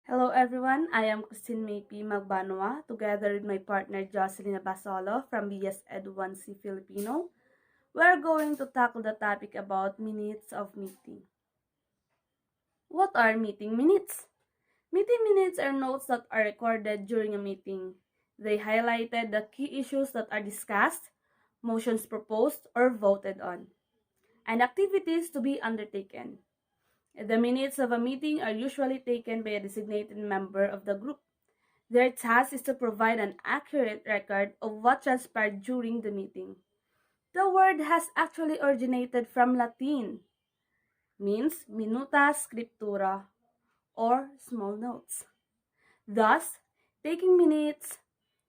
Hello everyone, I am Christine Maypi Magbanwa, together with my partner Jocelyn Basolo from BS Ed 1C Filipino. We're going to tackle the topic about minutes of meeting. What are meeting minutes? Meeting minutes are notes that are recorded during a meeting. They highlighted the key issues that are discussed, motions proposed or voted on, and activities to be undertaken. The minutes of a meeting are usually taken by a designated member of the group. Their task is to provide an accurate record of what transpired during the meeting. The word has actually originated from Latin, means minuta scriptura, or small notes. Thus, taking minutes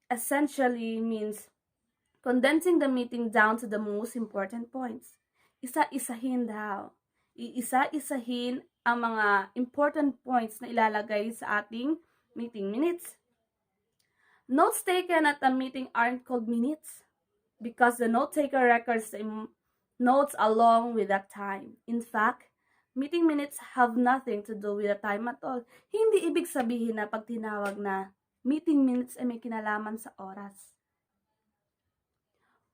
essentially means condensing the meeting down to the most important points. Isa-isahin daw. Iisa-isahin ang mga important points na ilalagay sa ating meeting minutes. Notes taken at a meeting aren't called minutes because the note taker records the notes along with that time. In fact, meeting minutes have nothing to do with the time at all. Hindi ibig sabihin na pag tinawag na meeting minutes ay may kinalaman sa oras.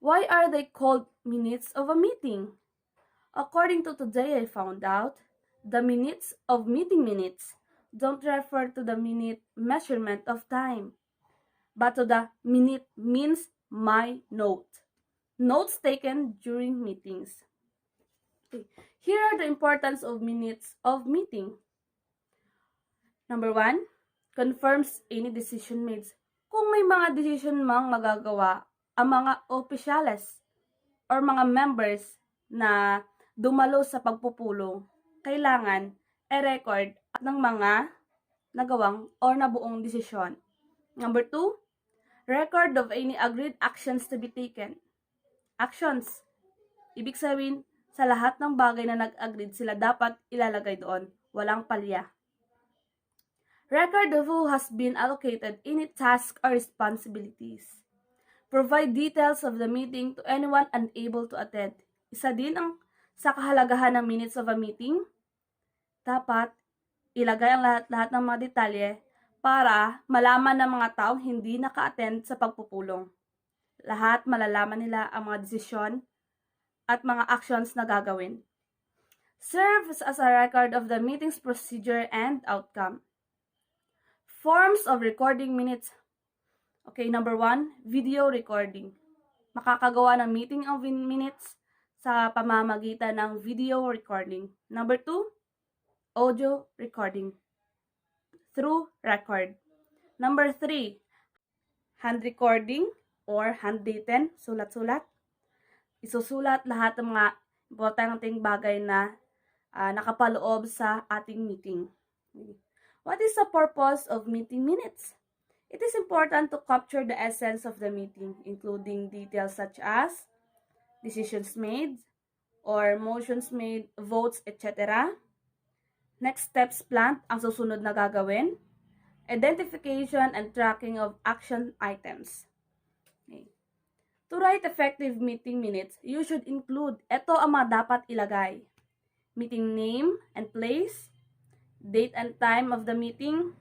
Why are they called minutes of a meeting? According to Today I Found Out, the minutes of meeting minutes don't refer to the minute measurement of time, but to the minute means my note. Notes taken during meetings. Okay. Here are the importance of minutes of meeting. Number 1, confirms any decision made. Kung may mga decision mang magagawa ang mga opisyales or mga members na dumalo sa pagpupulong, kailangan i-record ng mga nagawang or nabuong desisyon. Number 2, record of any agreed actions to be taken. Actions. Ibig sabihin, sa lahat ng bagay na nag-agreed sila dapat ilalagay doon. Walang palya. Record of who has been allocated any task or responsibilities. Provide details of the meeting to anyone unable to attend. Isa din ang sa kahalagahan ng minutes of a meeting. Dapat ilagay ang lahat-lahat ng mga detalye para malaman ng mga taong hindi naka-attend sa pagpupulong. Lahat malalaman nila ang mga desisyon at mga actions na gagawin. Serves as a record of the meeting's procedure and outcome. Forms of recording minutes. Okay, number 1, video recording. Makakagawa ng meeting of minutes sa pamamagitan ng video recording. Number 2, audio recording through record. Number 3, hand recording or handwritten, sulat-sulat. Isusulat lahat ng mga importanteng bagay na nakapaloob sa ating meeting. What is the purpose of meeting minutes? It is important to capture the essence of the meeting, including details such as decisions made or motions made, votes, etc. Next steps planned, ang susunod na gagawin. Identification and tracking of action items. Okay. To write effective meeting minutes, you should include, ito ang mga dapat ilagay. Meeting name and place, date and time of the meeting,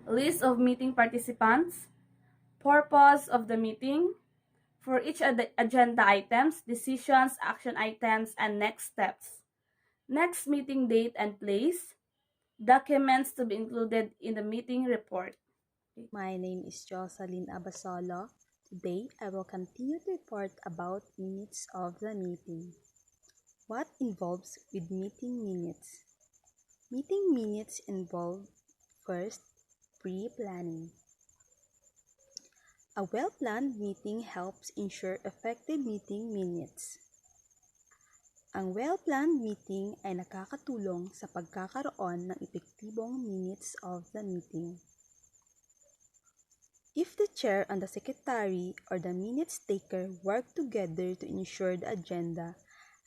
list of meeting participants, purpose of the meeting, for each of the agenda items, decisions, action items, and next steps. Next meeting date and place, documents to be included in the meeting report. My name is Jocelyn Abasolo. Today, I will continue to report about minutes of the meeting. What involves with meeting minutes? Meeting minutes involve, first, pre-planning. A well-planned meeting helps ensure effective meeting minutes. Ang well-planned meeting ay nakakatulong sa pagkakaroon ng epektibong minutes of the meeting. If the chair and the secretary or the minutes taker work together to ensure the agenda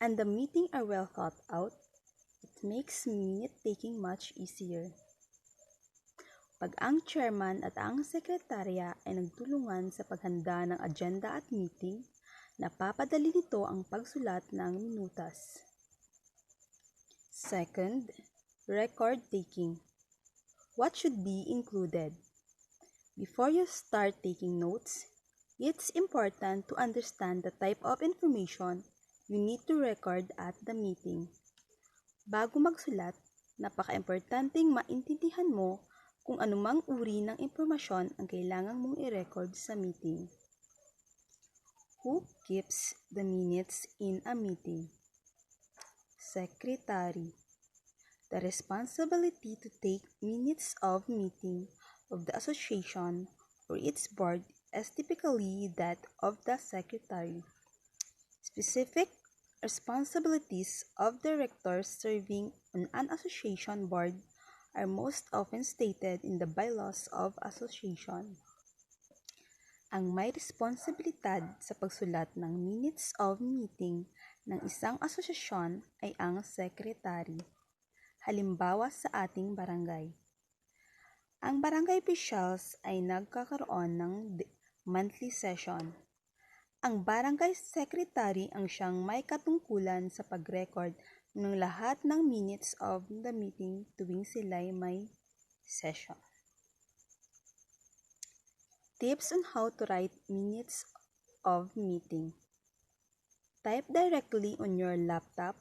and the meeting are well thought out, it makes minute taking much easier. Pag ang chairman at ang sekretarya ay nagtulungan sa paghanda ng agenda at meeting, napapadali nito ang pagsulat ng minutas. Second, record taking. What should be included? Before you start taking notes, it's important to understand the type of information you need to record at the meeting. Bago magsulat, napaka-importanting maintindihan mo kung anumang uri ng impormasyon ang kailangan mong i-record sa meeting. Who keeps the minutes in a meeting? Secretary. The responsibility to take minutes of meeting of the association or its board is typically that of the secretary. Specific responsibilities of directors serving on an association board are most often stated in the bylaws of association. Ang may responsibilidad sa pagsulat ng minutes of meeting ng isang asosasyon ay ang secretary. Halimbawa sa ating barangay. Ang barangay officials ay nagkakaroon ng monthly session. Ang barangay secretary ang siyang may katungkulan sa pag-record ng lahat ng minutes of the meeting tuwing sila'y may session. Tips on how to write minutes of meeting. Type directly on your laptop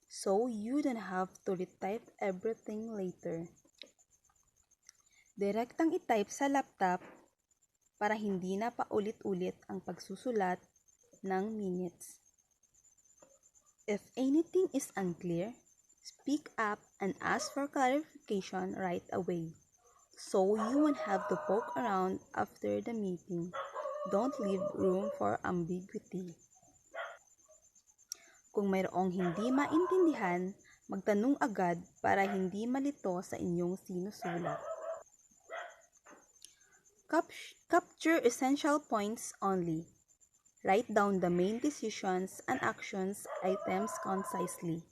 so you don't have to retype everything later. Direktang itype sa laptop para hindi na paulit-ulit ang pagsusulat ng minutes. If anything is unclear, speak up and ask for clarification right away so you won't have to poke around after the meeting. Don't leave room for ambiguity. Kung mayroong hindi maintindihan, magtanong agad para hindi malito sa inyong sinusulat. Capture essential points only. Write down the main decisions and actions items concisely.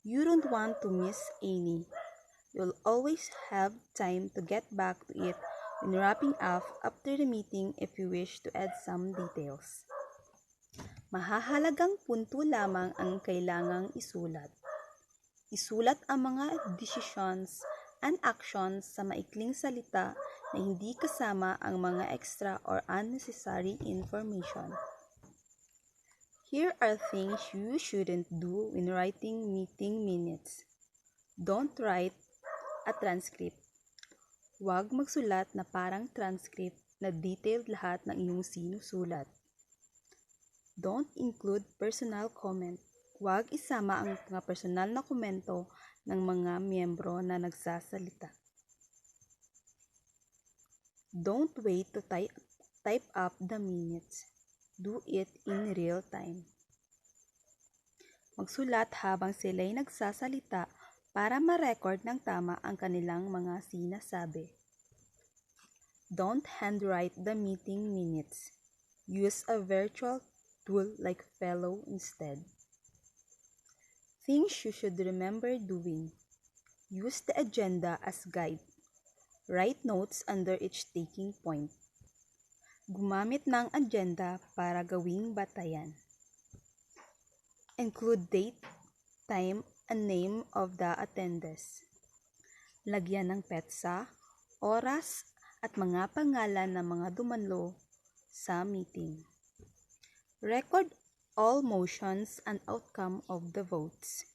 You don't want to miss any. You'll always have time to get back to it when wrapping up after the meeting if you wish to add some details. Mahahalagang punto lamang ang kailangang isulat. Isulat ang mga decisions and actions sa maikling salita na hindi kasama ang mga extra or unnecessary information. Here are things you shouldn't do when writing meeting minutes. Don't write a transcript. Huwag magsulat na parang transcript na detailed lahat ng iyong sinusulat. Don't include personal comment. Huwag isama ang mga personal na komento ng mga miyembro na nagsasalita. Don't wait to type up the minutes. Do it in real time. Magsulat habang sila'y nagsasalita para ma-record ng tama ang kanilang mga sinasabi. Don't handwrite the meeting minutes. Use a virtual tool like Fellow instead. Things you should remember doing. Use the agenda as guide. Write notes under each taking point. Gumamit ng agenda para gawing batayan. Include date, time, and name of the attendees. Lagyan ng petsa, oras, at mga pangalan ng mga dumanlo sa meeting. Record all motions and outcome of the votes.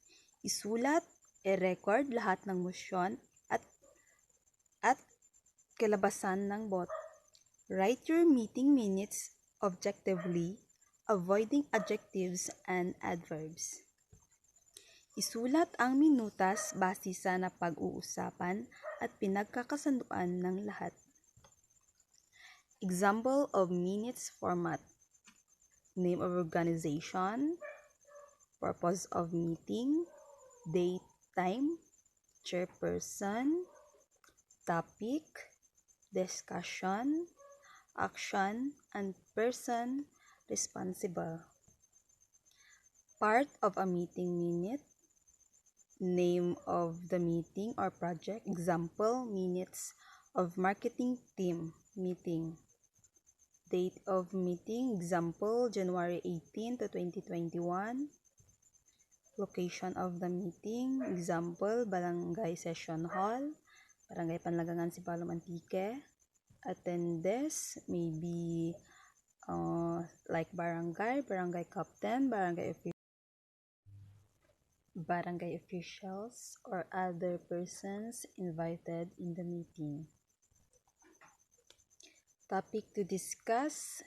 Isulat, i-record lahat ng motion at kalabasan ng boto. Write your meeting minutes objectively, avoiding adjectives and adverbs. Isulat ang minutas base sa napag-uusapan at pinagkakasunduan ng lahat. Example of minutes format. Name of organization, purpose of meeting, date, time, chairperson, topic, discussion, action, and person responsible. Part of a meeting minute. Name of the meeting or project. Example, minutes of marketing team meeting. Date of meeting. Example, January 18 to 2021. Location of the meeting. Example, Barangay Session Hall, Barangay Panlagangan Sibalom Antique. Attendance, maybe like barangay captain, barangay officials, or other persons invited in the meeting. Topic to discuss.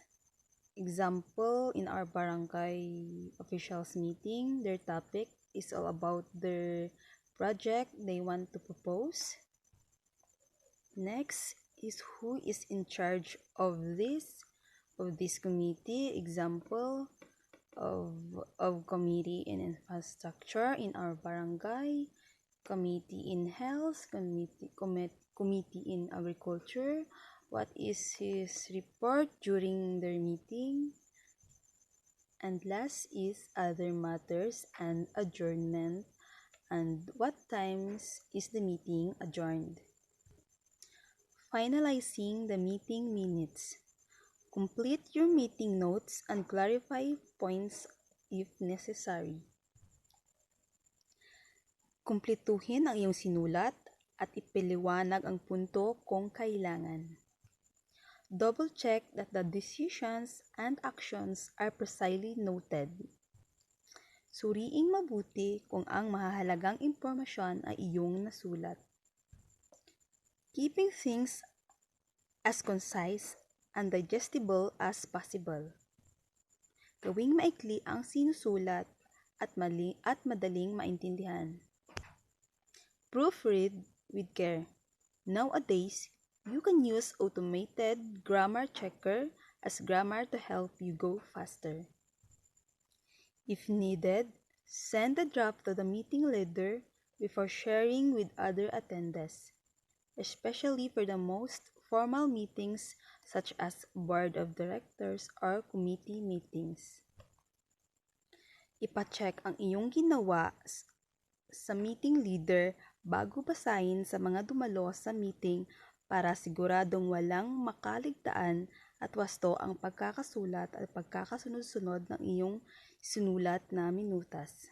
Example, in our barangay officials meeting, their topic is all about their project they want to propose. Next is who is in charge of this committee. Example of committee in infrastructure in our barangay, committee in health, committee in agriculture. What is his report during their meeting? And last is other matters and adjournment, and what times is the meeting adjourned. Finalizing the meeting minutes. Complete your meeting notes and clarify points if necessary. Kumpletuhin ang iyong sinulat at ipaliwanag ang punto kung kailangan. Double-check that the decisions and actions are precisely noted. Suriing mabuti kung ang mahahalagang impormasyon ay iyong nasulat. Keeping things as concise and digestible as possible. Gawing maikli ang sinusulat at madaling maintindihan. Proofread with care. Nowadays, you can use automated grammar checker as grammar to help you go faster. If needed, send the draft to the meeting leader before sharing with other attendees, especially for the most formal meetings such as board of directors or committee meetings. Ipacheck ang iyong ginawa sa meeting leader bago basahin sa mga dumalo sa meeting para siguradong walang makaligtaan at wasto ang pagkakasulat at pagkakasunod-sunod ng iyong sinulat na minutas.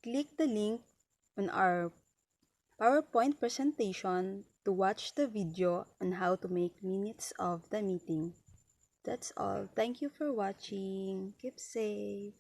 Click the link on our PowerPoint presentation to watch the video on how to make minutes of the meeting. That's all. Thank you for watching. Keep safe.